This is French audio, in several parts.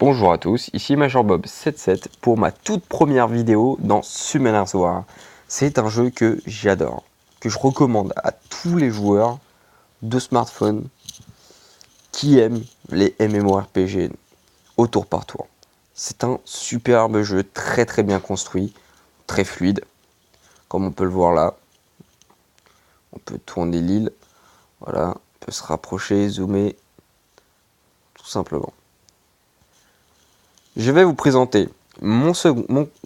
Bonjour à tous, ici MajorBob77 pour ma toute première vidéo dans Summoners War. C'est un jeu que j'adore, que je recommande à tous les joueurs de smartphone qui aiment les MMORPG au tour par tour. C'est un superbe jeu très bien construit, très fluide, comme on peut le voir là. On peut tourner l'île, voilà, on peut se rapprocher, zoomer, tout simplement. Je vais vous présenter mon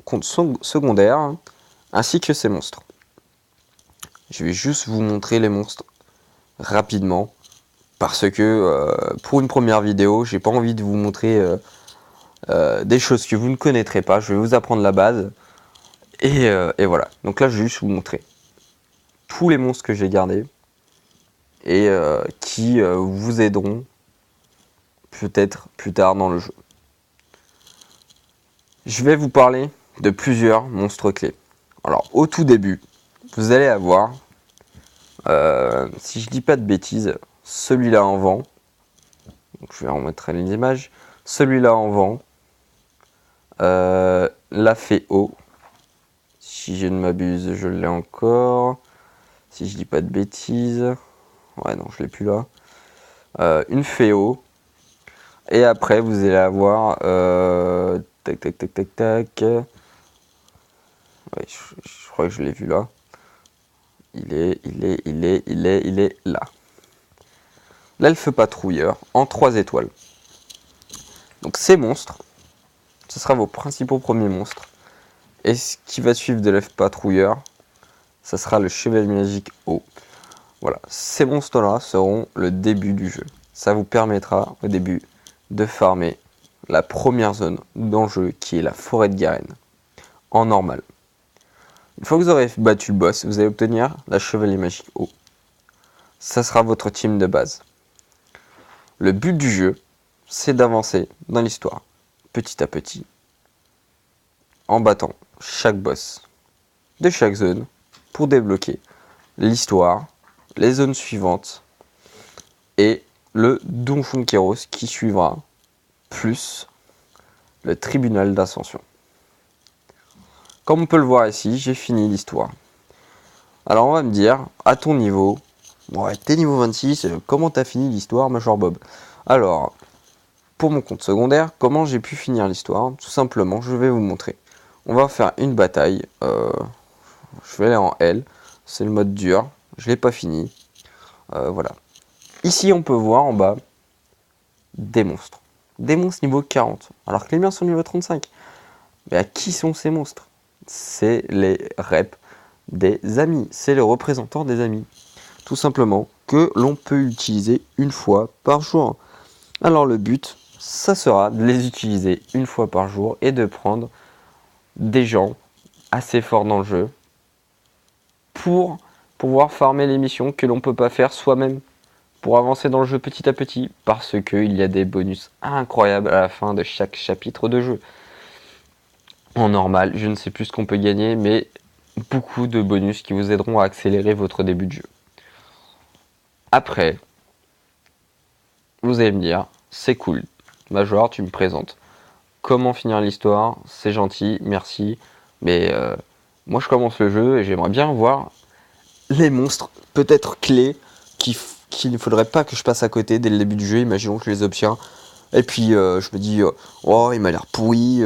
compte secondaire ainsi que ses monstres. Je vais juste vous montrer les monstres rapidement parce que pour une première vidéo, j'ai pas envie de vous montrer des choses que vous ne connaîtrez pas. Je vais vous apprendre la base et voilà. Donc là, je vais juste vous montrer tous les monstres que j'ai gardés et qui vous aideront peut-être plus tard dans le jeu. Je vais vous parler de plusieurs monstres clés. Alors au tout début, vous allez avoir, si je dis pas de bêtises, celui-là en vent. Donc, je vais remettre les images. Celui-là en vent, la fée eau. Si je ne m'abuse, je l'ai encore. Si je dis pas de bêtises, ouais non, je l'ai plus là. Une fée eau. Et après, vous allez avoir tac. Ouais, je crois que je l'ai vu là. Il est là. L'elfe patrouilleur en 3 étoiles. Donc ces monstres, ce sera vos principaux premiers monstres. Et ce qui va suivre de l'elfe patrouilleur, ça sera le chevalier magique haut. Voilà, ces monstres-là seront le début du jeu. Ça vous permettra au début de farmer la première zone dans le jeu qui est la forêt de Garen, en normal. Une fois que vous aurez battu le boss, vous allez obtenir la chevalier magique haut. Ça sera votre team de base. Le but du jeu, c'est d'avancer dans l'histoire, petit à petit, en battant chaque boss de chaque zone pour débloquer l'histoire, les zones suivantes et le donjon de Kéros qui suivra, plus le tribunal d'ascension. Comme on peut le voir ici, j'ai fini l'histoire. Alors on va me dire, à ton niveau, ouais, t'es niveau 26, comment t'as fini l'histoire, MajorBob? Alors, pour mon compte secondaire, comment j'ai pu finir l'histoire? Tout simplement, je vais vous montrer. On va faire une bataille, je vais aller en L, c'est le mode dur, je l'ai pas fini, voilà. Ici on peut voir en bas des monstres niveau 40, alors que les miens sont niveau 35. Mais à qui sont ces monstres? C'est les reps des amis, c'est les représentants des amis, tout simplement, que l'on peut utiliser une fois par jour. Alors le but, ça sera de les utiliser une fois par jour et de prendre des gens assez forts dans le jeu pour pouvoir farmer les missions que l'on ne peut pas faire soi-même, pour avancer dans le jeu petit à petit, parce qu'il y a des bonus incroyables à la fin de chaque chapitre de jeu. En normal, je ne sais plus ce qu'on peut gagner, mais beaucoup de bonus qui vous aideront à accélérer votre début de jeu. Après, vous allez me dire, c'est cool, Major, tu me présentes comment finir l'histoire, c'est gentil, merci, mais moi je commence le jeu et j'aimerais bien voir les monstres, peut-être clés, qu'il ne faudrait pas que je passe à côté dès le début du jeu. Imaginons que je les obtiens, et puis je me dis, oh il m'a l'air pourri,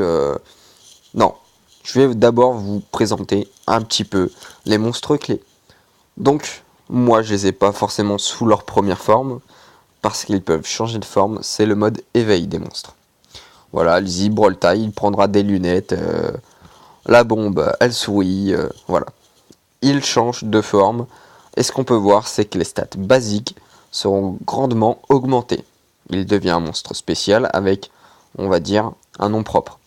non, je vais d'abord vous présenter un petit peu les monstres clés. Donc, moi je les ai pas forcément sous leur première forme, parce qu'ils peuvent changer de forme, c'est le mode éveil des monstres. Voilà, allez-y, Brolta, il prendra des lunettes, la bombe, elle sourit, voilà. Il change de forme, et ce qu'on peut voir, c'est que les stats basiques seront grandement augmentées. Il devient un monstre spécial avec, on va dire, un nom propre.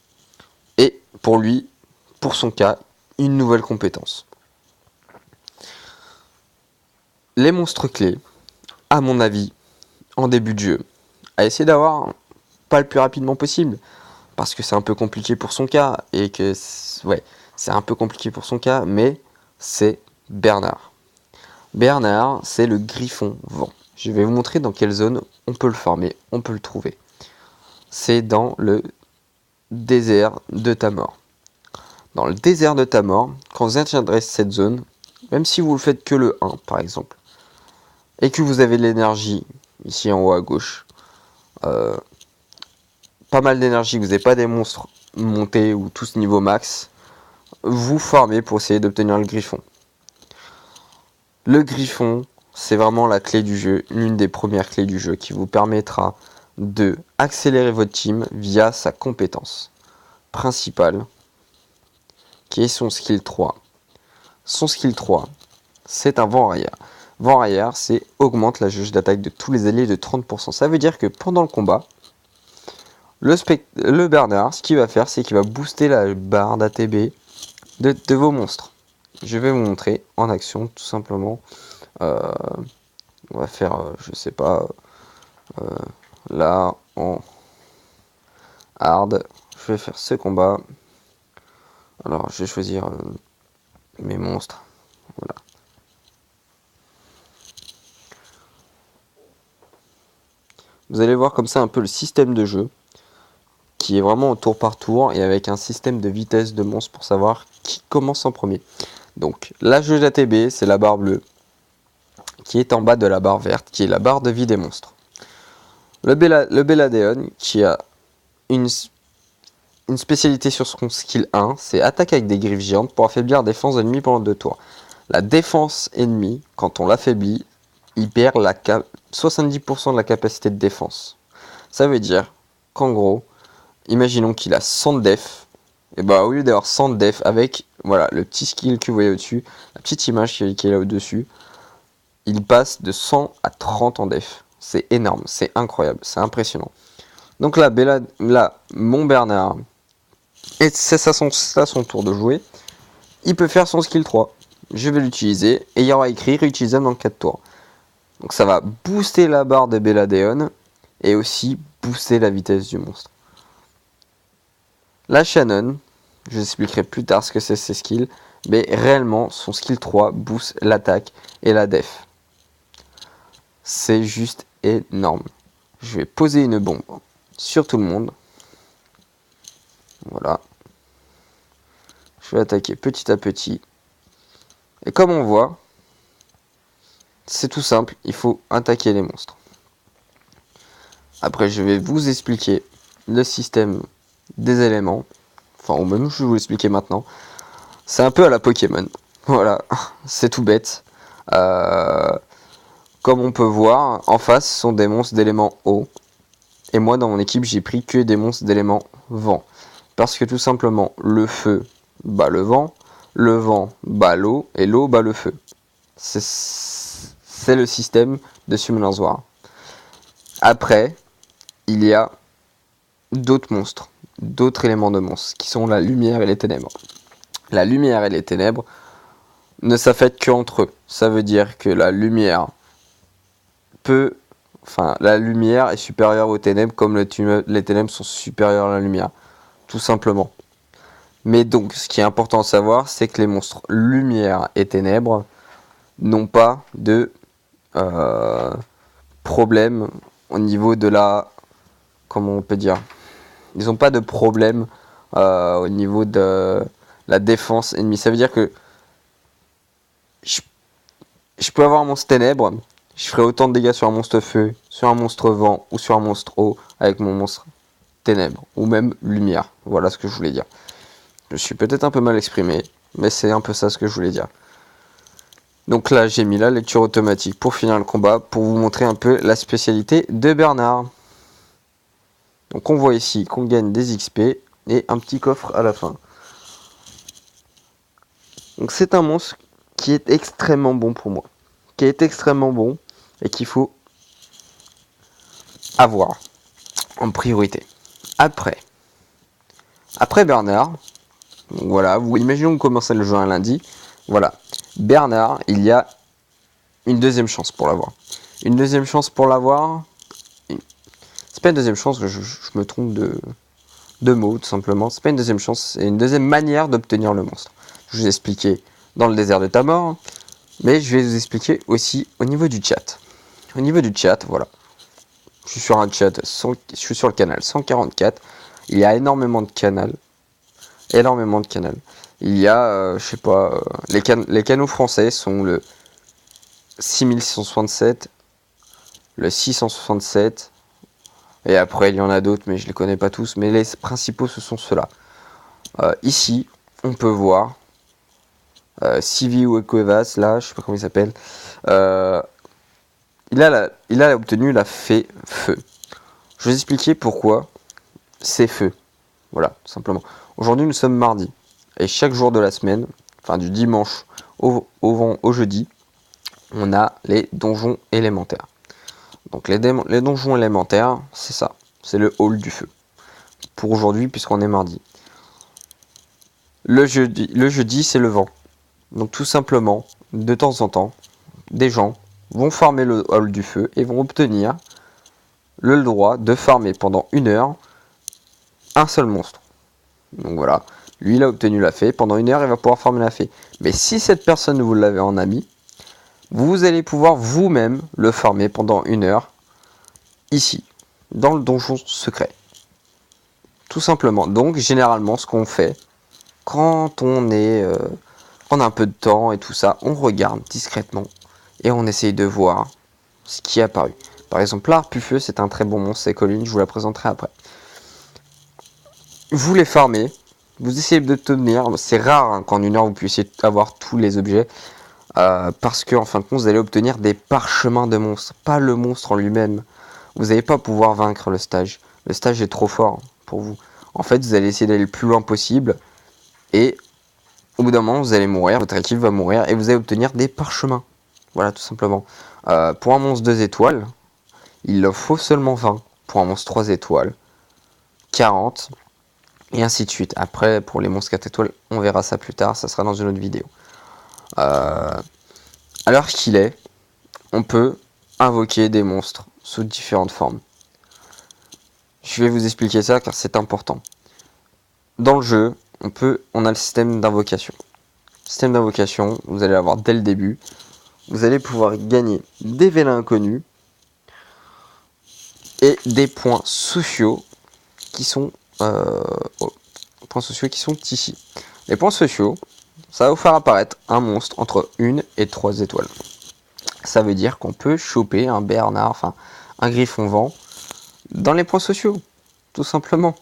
Et pour lui, pour son cas, une nouvelle compétence. Les monstres clés, à mon avis, en début de jeu, à essayer d'avoir pas le plus rapidement possible, parce que c'est un peu compliqué pour son cas, et que, ouais, c'est un peu compliqué pour son cas, mais c'est Bernard. Bernard, c'est le griffon vent. Je vais vous montrer dans quelle zone on peut le farmer, on peut le trouver. c'est dans le désert de ta mort. Dans le désert de ta mort, quand vous atteindrez cette zone, même si vous ne faites que le 1 par exemple, et que vous avez de l'énergie ici en haut à gauche, pas mal d'énergie, vous n'avez pas des monstres montés ou tous niveau max, vous farmez pour essayer d'obtenir le griffon. Le griffon, c'est vraiment la clé du jeu, l'une des premières clés du jeu qui vous permettra de accélérer votre team via sa compétence principale, qui est son skill 3. Son skill 3, c'est un vent arrière. Vent arrière, c'est augmente la jauge d'attaque de tous les alliés de 30%. Ça veut dire que pendant le combat, le Bernard, ce qu'il va faire, c'est qu'il va booster la barre d'ATB de vos monstres. Je vais vous montrer en action, tout simplement. On va faire, je sais pas, là, en hard. Je vais faire ce combat. Alors, je vais choisir mes monstres. Voilà. Vous allez voir comme ça un peu le système de jeu, qui est vraiment au tour par tour, et avec un système de vitesse de monstres pour savoir qui commence en premier. Donc, la jauge ATB, c'est la barre bleue, qui est en bas de la barre verte, qui est la barre de vie des monstres. Le Belladeon, qui a une spécialité sur son skill 1, c'est attaque avec des griffes géantes pour affaiblir la défense ennemie pendant 2 tours. La défense ennemie, quand on l'affaiblit, il perd 70% de la capacité de défense. Ça veut dire qu'en gros, imaginons qu'il a 100 de def, et bah au lieu d'avoir 100 de def avec voilà, le petit skill que vous voyez au-dessus, la petite image qui est là au-dessus, il passe de 100 à 30 en def. C'est énorme, c'est incroyable, c'est impressionnant. Donc là, mon Bernard, et c'est à son tour de jouer, il peut faire son skill 3. Je vais l'utiliser, et il y aura écrit réutilisable dans 4 tours. Donc ça va booster la barre de Belladeon, et aussi booster la vitesse du monstre. La Shannon, je vous expliquerai plus tard ce que c'est ses skills, mais réellement, son skill 3 booste l'attaque et la def. C'est juste énorme. Je vais poser une bombe sur tout le monde. Voilà. Je vais attaquer petit à petit. Et comme on voit, c'est tout simple, il faut attaquer les monstres. Après, je vais vous expliquer le système des éléments. Enfin, ou même je vais vous l'expliquer maintenant. C'est un peu à la Pokémon. Voilà, c'est tout bête. Comme on peut voir, en face sont des monstres d'éléments eau. Et moi, dans mon équipe, j'ai pris que des monstres d'éléments vent. Parce que tout simplement, le feu bat le vent bat l'eau, et l'eau bat le feu. C'est le système de Summoner's War. Après, il y a d'autres monstres, d'autres éléments de monstres, qui sont la lumière et les ténèbres. La lumière et les ténèbres ne s'affectent qu'entre eux. Ça veut dire que la lumière la lumière est supérieure aux ténèbres, comme les ténèbres sont supérieures à la lumière, tout simplement. Mais donc, ce qui est important à savoir, c'est que les monstres lumière et ténèbres n'ont pas de problème au niveau de la... Comment on peut dire? Ils n'ont pas de problème au niveau de la défense ennemie. Ça veut dire que je peux avoir un monstre ténèbres, je ferai autant de dégâts sur un monstre feu, sur un monstre vent ou sur un monstre eau avec mon monstre ténèbres ou même lumière. Voilà ce que je voulais dire. Je suis peut-être un peu mal exprimé, mais c'est un peu ça ce que je voulais dire. Donc là, j'ai mis la lecture automatique pour finir le combat, pour vous montrer un peu la spécialité de Bernard. Donc on voit ici qu'on gagne des XP et un petit coffre à la fin. Donc c'est un monstre qui est extrêmement bon pour moi. Qui est extrêmement bon et qu'il faut avoir en priorité. Après Bernard, donc voilà, imaginons que vous commencez le jeu un lundi. Voilà, Bernard, il y a une deuxième chance pour l'avoir. Une deuxième chance pour l'avoir. C'est pas une deuxième chance, je me trompe de mots tout simplement. C'est pas une deuxième chance, c'est une deuxième manière d'obtenir le monstre. Je vous ai expliqué dans le désert de ta mort, mais je vais vous expliquer aussi au niveau du chat. Au niveau du chat, voilà. Je suis sur un chat, je suis sur le canal 144. Il y a énormément de canaux. Énormément de canaux. Il y a, je sais pas, les canaux français sont le 6667, le 667, et après il y en a d'autres, mais je les connais pas tous. Mais les principaux, ce sont ceux-là. Ici, on peut voir Civi ou Ecoevas, là, je sais pas comment il s'appelle. Il a obtenu la fée feu. Je vais vous expliquer pourquoi c'est feu. Voilà, tout simplement. Aujourd'hui, nous sommes mardi. Et chaque jour de la semaine, enfin du dimanche au jeudi, on a les donjons élémentaires. Donc les donjons élémentaires, c'est ça. C'est le hall du feu. Pour aujourd'hui, puisqu'on est mardi. Le jeudi, c'est le vent. Donc tout simplement, de temps en temps, des gens vont farmer le hall du feu et vont obtenir le droit de farmer pendant 1 heure un seul monstre. Donc voilà, lui il a obtenu la fée, pendant 1 heure il va pouvoir farmer la fée. Mais si cette personne vous l'avez en ami, vous allez pouvoir vous-même le farmer pendant 1 heure, ici, dans le donjon secret. Tout simplement. Donc généralement ce qu'on fait, quand on a un peu de temps et tout ça, on regarde discrètement et on essaye de voir ce qui est apparu. Par exemple, l'Harpufeu, c'est un très bon monstre, c'est Colline, je vous la présenterai après. Vous les farmez, vous essayez de tenir, c'est rare hein, qu'en 1 heure vous puissiez avoir tous les objets, parce que en fin de compte vous allez obtenir des parchemins de monstres, pas le monstre en lui-même. Vous n'allez pas pouvoir vaincre le stage est trop fort pour vous. En fait, vous allez essayer d'aller le plus loin possible, et au bout d'un moment vous allez mourir, votre équipe va mourir, et vous allez obtenir des parchemins. Voilà, tout simplement. Pour un monstre 2 étoiles, il en faut seulement 20. Pour un monstre 3 étoiles, 40. Et ainsi de suite. Après, pour les monstres 4 étoiles, on verra ça plus tard, ça sera dans une autre vidéo. À l'heure qu'il est, on peut invoquer des monstres sous différentes formes. Je vais vous expliquer ça car c'est important. Dans le jeu, on a le système d'invocation. Système d'invocation, vous allez l'avoir dès le début. Vous allez pouvoir gagner des vélins inconnus et des points sociaux qui sont ici. Les points sociaux, ça va vous faire apparaître un monstre entre 1 et 3 étoiles. Ça veut dire qu'on peut choper un Bernard, enfin un Griffon vent dans les points sociaux, tout simplement.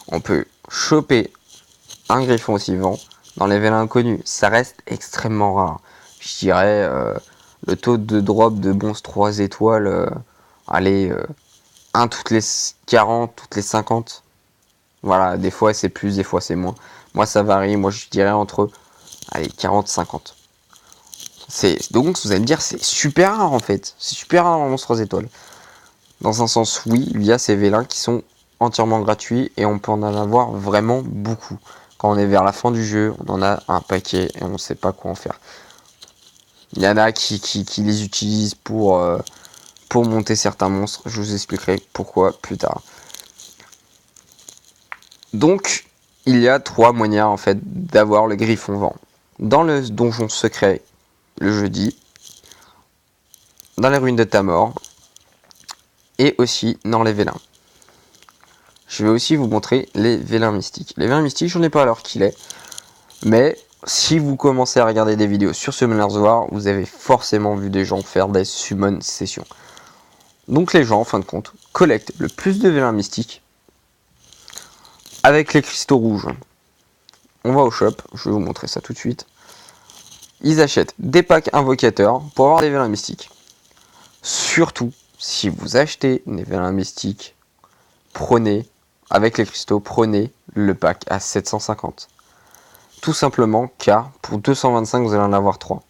On peut choper un Griffon aussi vent dans les vélins inconnus. Ça reste extrêmement rare. Je dirais le taux de drop de monstres 3 étoiles, allez, 1 toutes les 40, toutes les 50. Voilà, des fois c'est plus, des fois c'est moins. Moi ça varie, moi je dirais entre 40-50. Donc vous allez me dire c'est super rare en fait. C'est super rare en monstre 3 étoiles. Dans un sens oui, il y a ces vélins qui sont entièrement gratuits et on peut en avoir vraiment beaucoup. Quand on est vers la fin du jeu, on en a un paquet et on ne sait pas quoi en faire. Il y en a qui les utilisent pour monter certains monstres. Je vous expliquerai pourquoi plus tard. Donc, il y a 3 moyens en fait d'avoir le Griffon vent. Dans le donjon secret, le jeudi, dans les ruines de Tamor, et aussi dans les vélins. Je vais aussi vous montrer les vélins mystiques. Les vélins mystiques, j'en ai pas à l'heure qu'il est, mais si vous commencez à regarder des vidéos sur Summoners War, vous avez forcément vu des gens faire des summon sessions. Donc les gens, en fin de compte, collectent le plus de vélins mystiques avec les cristaux rouges. On va au shop, je vais vous montrer ça tout de suite. Ils achètent des packs invocateurs pour avoir des vélins mystiques. Surtout, si vous achetez des vélins mystiques, prenez, avec les cristaux, prenez le pack à 750. Tout simplement car pour 225, vous allez en avoir 3.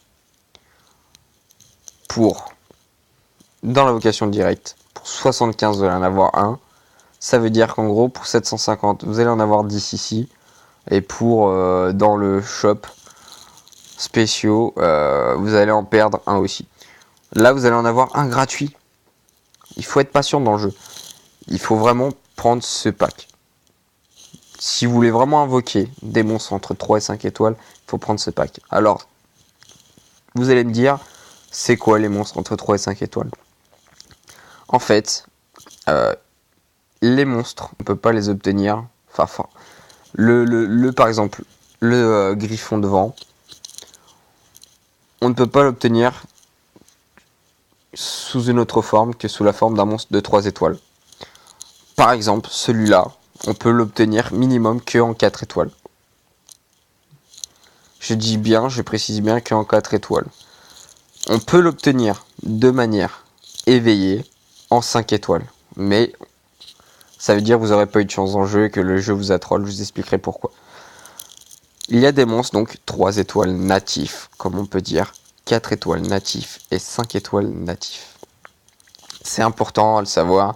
Dans l'invocation directe, pour 75, vous allez en avoir 1. Ça veut dire qu'en gros, pour 750, vous allez en avoir 10 ici. Et pour dans le shop spéciaux, vous allez en perdre un aussi. Là, vous allez en avoir un gratuit. Il faut être patient dans le jeu. Il faut vraiment prendre ce pack. Si vous voulez vraiment invoquer des monstres entre 3 et 5 étoiles, il faut prendre ce pack. Alors, vous allez me dire, c'est quoi les monstres entre 3 et 5 étoiles? En fait, Les monstres, on peut pas les obtenir. Enfin, par exemple, le griffon de vent, on ne peut pas l'obtenir sous une autre forme que sous la forme d'un monstre de 3 étoiles. Par exemple, celui-là, on peut l'obtenir minimum que en 4 étoiles. Je précise bien que en 4 étoiles. On peut l'obtenir de manière éveillée en 5 étoiles. Mais ça veut dire que vous n'aurez pas eu de chance dans le jeu et que le jeu vous a troll. Je vous expliquerai pourquoi. Il y a des monstres, donc 3 étoiles natifs, comme on peut dire, 4 étoiles natifs et 5 étoiles natifs. C'est important à le savoir.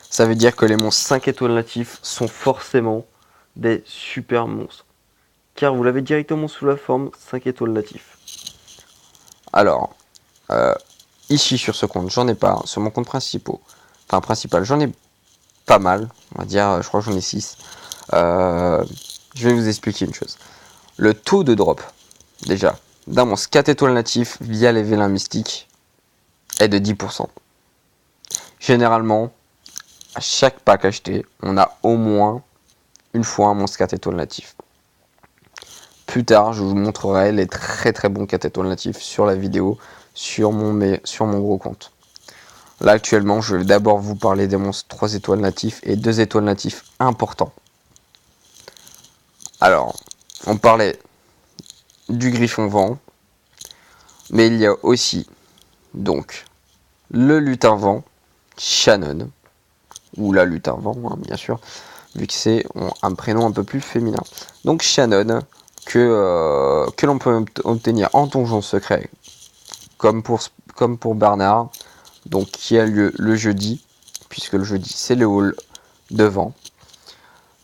Ça veut dire que les monstres 5 étoiles natifs sont forcément des super monstres. Car vous l'avez directement sous la forme 5 étoiles natifs. Alors, ici sur ce compte, j'en ai pas. Sur mon compte principal, j'en ai pas mal. On va dire, je crois que j'en ai 6. Je vais vous expliquer une chose. Le taux de drop, déjà, d'un monstre 4 étoiles natif via les vélins mystiques est de 10%. Généralement, à chaque pack acheté, on a au moins une fois un monstre 4 étoiles natif. Plus tard, je vous montrerai les très très bons 4 étoiles natifs sur la vidéo, sur mon gros compte. Là, actuellement, je vais d'abord vous parler des monstres 3 étoiles natifs et 2 étoiles natifs importants. Alors, on parlait du griffon vent, mais il y a aussi donc le lutin vent, Shannon, ou la lutin vent, hein, bien sûr, vu que c'est un prénom un peu plus féminin. Donc Shannon, que l'on peut obtenir en donjon secret, comme pour Bernard, donc qui a lieu le jeudi, puisque le jeudi c'est le hall de vent.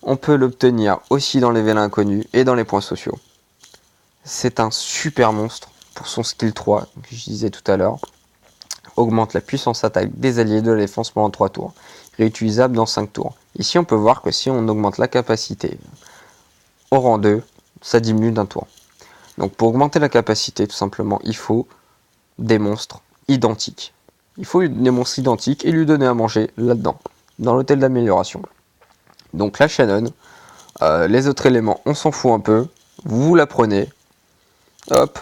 On peut l'obtenir aussi dans les vélins inconnus et dans les points sociaux. C'est un super monstre pour son skill 3, que je disais tout à l'heure. Augmente la puissance attaque des alliés de la défense pendant 3 tours. Réutilisable dans 5 tours. Ici on peut voir que si on augmente la capacité au rang 2, ça diminue d'un tour. Donc pour augmenter la capacité, tout simplement, il faut des monstres identiques. Il faut des monstres identiques et lui donner à manger là-dedans, dans l'hôtel d'amélioration. Donc la Shannon, les autres éléments, on s'en fout un peu. Vous la prenez. Hop.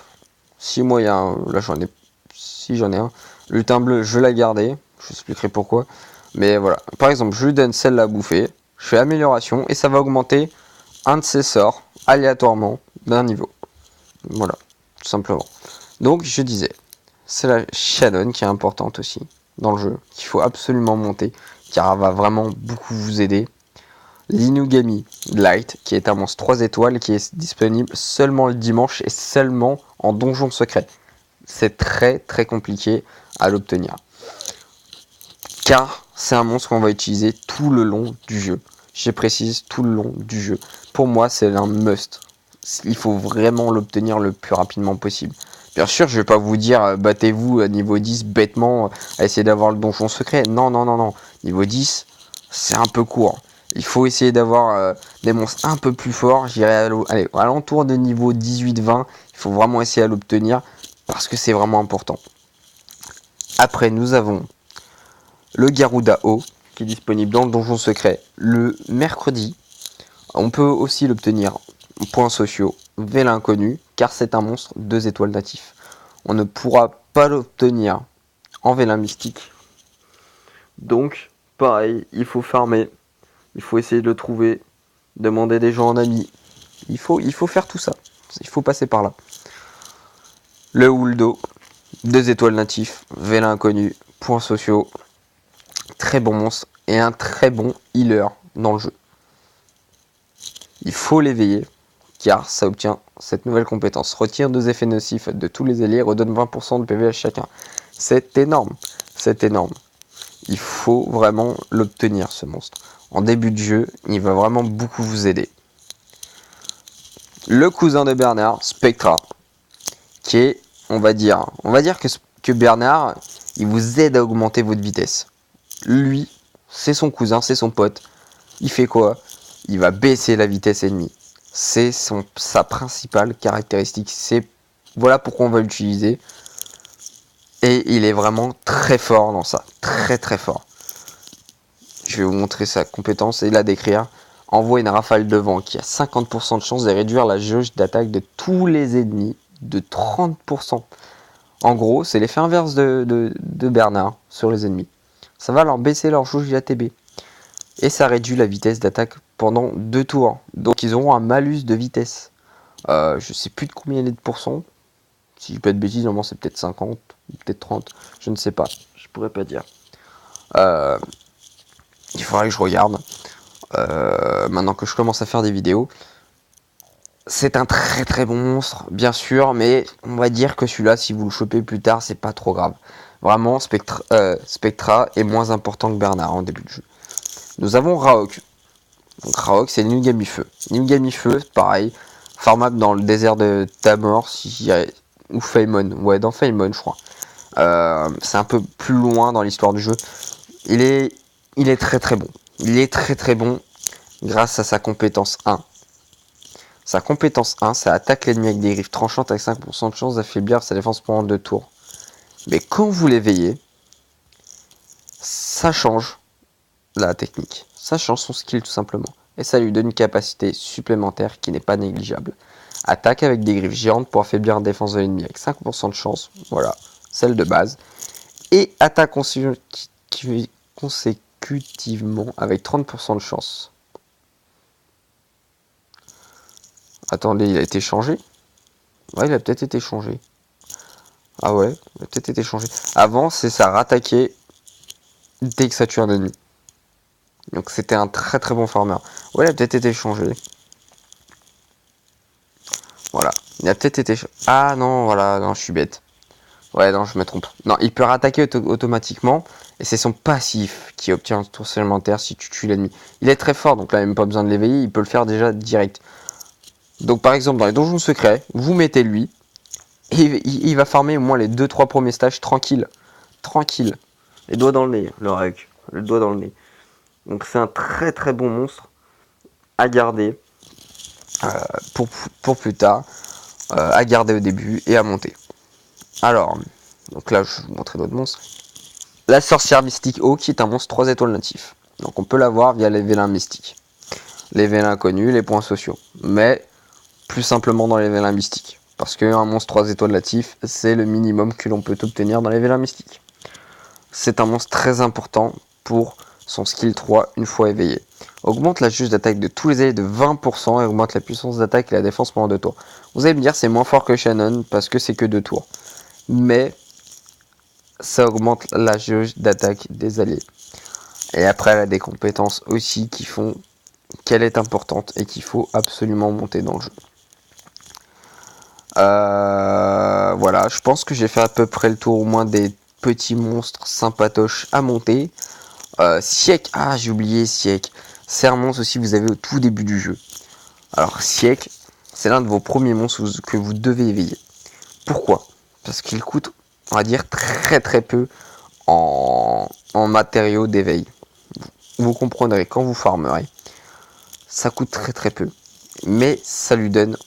Si moi, là j'en ai un. Lutin bleu, je vais la garder. Je vous expliquerai pourquoi. Mais voilà. Par exemple, je lui donne celle-là à bouffer. Je fais amélioration et ça va augmenter un de ses sorts aléatoirement d'un niveau. Voilà. Tout simplement. Donc je disais, c'est la Shannon qui est importante aussi dans le jeu, qu'il faut absolument monter, car elle va vraiment beaucoup vous aider. L'Inugami Light, qui est un monstre 3 étoiles, qui est disponible seulement le dimanche et seulement en donjon secret. C'est très très compliqué à l'obtenir. Car c'est un monstre qu'on va utiliser tout le long du jeu. Je précise, tout le long du jeu. Pour moi, c'est un must. Il faut vraiment l'obtenir le plus rapidement possible. Bien sûr, je vais pas vous dire battez-vous à niveau 10 bêtement à essayer d'avoir le donjon secret. Non, non, non, non. Niveau 10, c'est un peu court. Il faut essayer d'avoir des monstres un peu plus forts. J'irai à l'entour de niveau 18-20. Il faut vraiment essayer à l'obtenir parce que c'est vraiment important. Après, nous avons le Garuda O qui est disponible dans le donjon secret le mercredi. On peut aussi l'obtenir en points sociaux, vélin inconnu, car c'est un monstre 2 étoiles natif. On ne pourra pas l'obtenir en vélin mystique. Donc, pareil, il faut farmer. Il faut essayer de le trouver, demander des gens en ami. Il faut faire tout ça. Il faut passer par là. Le Huldo, 2 étoiles natifs, vélin inconnu, points sociaux. Très bon monstre et un très bon healer dans le jeu. Il faut l'éveiller, car ça obtient cette nouvelle compétence. Retire 2 effets nocifs de tous les alliés, redonne 20% de PV à chacun. C'est énorme, c'est énorme. Il faut vraiment l'obtenir, ce monstre. En début de jeu, il va vraiment beaucoup vous aider. Le cousin de Bernard, Spectra, qui est, on va dire que Bernard, il vous aide à augmenter votre vitesse. Lui, c'est son cousin, c'est son pote. Il fait quoi? Il va baisser la vitesse ennemie. C'est sa principale caractéristique. Voilà pourquoi on va l'utiliser. Et il est vraiment très fort dans ça. Très très fort. Je vais vous montrer sa compétence et la décrire. Envoie une rafale de vent qui a 50% de chance de réduire la jauge d'attaque de tous les ennemis de 30%. En gros, c'est l'effet inverse de Bernard sur les ennemis. Ça va leur baisser leur jauge d'ATB. Et ça réduit la vitesse d'attaque pendant 2 tours. Donc ils auront un malus de vitesse. Je sais plus de combien il est de pourcents. Si je dis pas de bêtises, normalement c'est peut-être 50, peut-être 30. Je ne sais pas. Je pourrais pas dire. Il faudrait que je regarde. Maintenant que je commence à faire des vidéos. C'est un très très bon monstre, bien sûr, mais on va dire que celui-là, si vous le chopez plus tard, c'est pas trop grave. Vraiment, Spectra est moins important que Bernard en début de jeu. Nous avons Raok. Donc Raok, c'est Nilgami Feu. Nilgami Feu, pareil, farmable dans le désert de Tamor, ou Feymon. Ouais, dans Feymon, je crois. C'est un peu plus loin dans l'histoire du jeu. Il est très très bon. Il est très très bon grâce à sa compétence 1. Sa compétence 1, ça attaque l'ennemi avec des griffes tranchantes avec 5% de chance d'affaiblir sa défense pendant 2 tours. Mais quand vous l'éveillez, ça change la technique. Ça change son skill tout simplement. Et ça lui donne une capacité supplémentaire qui n'est pas négligeable. Attaque avec des griffes géantes pour affaiblir la défense de l'ennemi avec 5% de chance. Voilà, celle de base. Et attaque consécutivement avec 30% de chance. Attendez, il a été changé? Ouais, il a peut-être été changé. Ah ouais, il a peut-être été changé. Avant, c'est ça rattaquer dès que ça tue un ennemi. Donc c'était un très très bon farmer. Ouais, il a peut-être été changé. Voilà, il a peut-être été... Ah non, voilà, non, je suis bête. Ouais, non, je me trompe. Non, il peut rattaquer automatiquement. Et c'est son passif qui obtient un tour supplémentaire si tu tues l'ennemi. Il est très fort, donc là, il n'a même pas besoin de l'éveiller. Il peut le faire déjà direct. Donc par exemple, dans les donjons secrets, vous mettez lui. Et il va farmer au moins les 2-3 premiers stages tranquille. Tranquille. Les doigts dans le nez, le Rauk. Le doigt dans le nez. Donc c'est un très très bon monstre à garder pour plus tard. À garder au début et à monter. Alors, donc là je vais vous montrer d'autres monstres. La sorcière mystique O qui est un monstre 3 étoiles natif. Donc on peut l'avoir via les vélins mystiques. Les vélins connus, les points sociaux. Mais plus simplement dans les vélins mystiques. Parce qu'un monstre 3 étoiles natif, c'est le minimum que l'on peut obtenir dans les vélins mystiques. C'est un monstre très important pour son skill 3 une fois éveillé. Augmente la jauge d'attaque de tous les alliés de 20% et augmente la puissance d'attaque et la défense pendant 2 tours. Vous allez me dire c'est moins fort que Shannon parce que c'est que 2 tours. Mais ça augmente la jauge d'attaque des alliés. Et après elle a des compétences aussi qui font qu'elle est importante et qu'il faut absolument monter dans le jeu. Voilà, je pense que j'ai fait à peu près le tour au moins des petits monstres sympatoches à monter. Siek, ah j'ai oublié Siek. C'est un monstre aussi que vous avez au tout début du jeu. Alors Siek, c'est l'un de vos premiers monstres que vous devez éveiller. Pourquoi? Parce qu'il coûte, on va dire, très très peu en matériaux d'éveil. Vous comprendrez quand vous farmerez. Ça coûte très très peu. Mais ça lui donne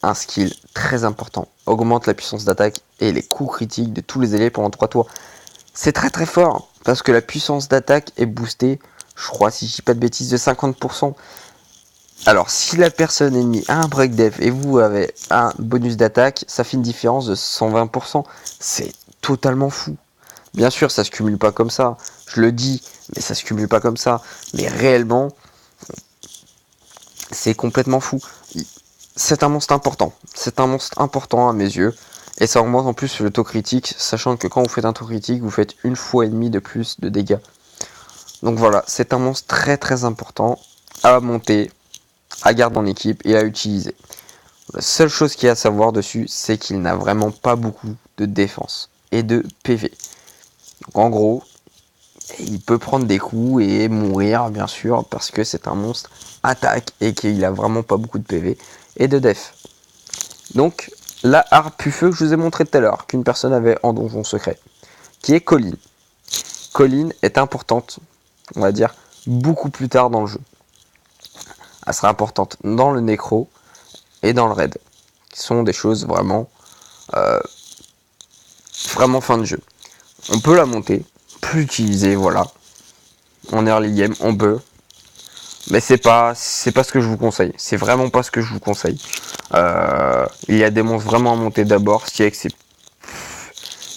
un skill très important. Augmente la puissance d'attaque et les coups critiques de tous les alliés pendant 3 tours. C'est très très fort. Parce que la puissance d'attaque est boostée, je crois, si je dis pas de bêtises, de 50%. Alors, si la personne ennemie a un break def et vous avez un bonus d'attaque, ça fait une différence de 120%. C'est totalement fou. Bien sûr, ça se cumule pas comme ça. Je le dis, mais ça se cumule pas comme ça. Mais réellement, c'est complètement fou. C'est un monstre important. C'est un monstre important à mes yeux. Et ça augmente en plus le taux critique, sachant que quand vous faites un taux critique, vous faites 1,5 fois de plus de dégâts. Donc voilà, c'est un monstre très très important à monter, à garder en équipe et à utiliser. La seule chose qu'il y a à savoir dessus, c'est qu'il n'a vraiment pas beaucoup de défense et de PV. Donc en gros, il peut prendre des coups et mourir bien sûr parce que c'est un monstre attaque et qu'il a vraiment pas beaucoup de PV et de def. Donc la harpe feu que je vous ai montré tout à l'heure, qu'une personne avait en donjon secret, qui est Colline. Colline est importante, on va dire, beaucoup plus tard dans le jeu. Elle sera importante dans le nécro et dans le raid, qui sont des choses vraiment fin de jeu. On peut la monter, peut l'utiliser, voilà. en early game, on peut. Mais c'est pas ce que je vous conseille. C'est vraiment pas ce que je vous conseille. Il y a des monstres vraiment à monter d'abord. Ce qui est que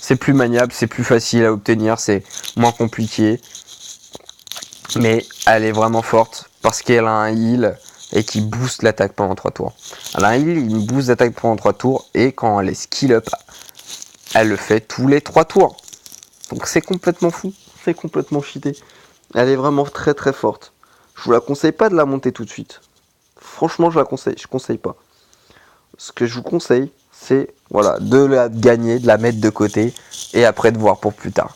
c'est plus maniable, c'est plus facile à obtenir, c'est moins compliqué. Mais elle est vraiment forte parce qu'elle a un heal et qui booste l'attaque pendant 3 tours. Elle a un heal, il booste l'attaque pendant 3 tours et quand elle est skill up, elle le fait tous les 3 tours. Donc c'est complètement fou, c'est complètement cheaté. Elle est vraiment très très forte. Je vous la conseille pas de la monter tout de suite. Franchement, je conseille pas. Ce que je vous conseille, c'est voilà, de la gagner, de la mettre de côté et après de voir pour plus tard.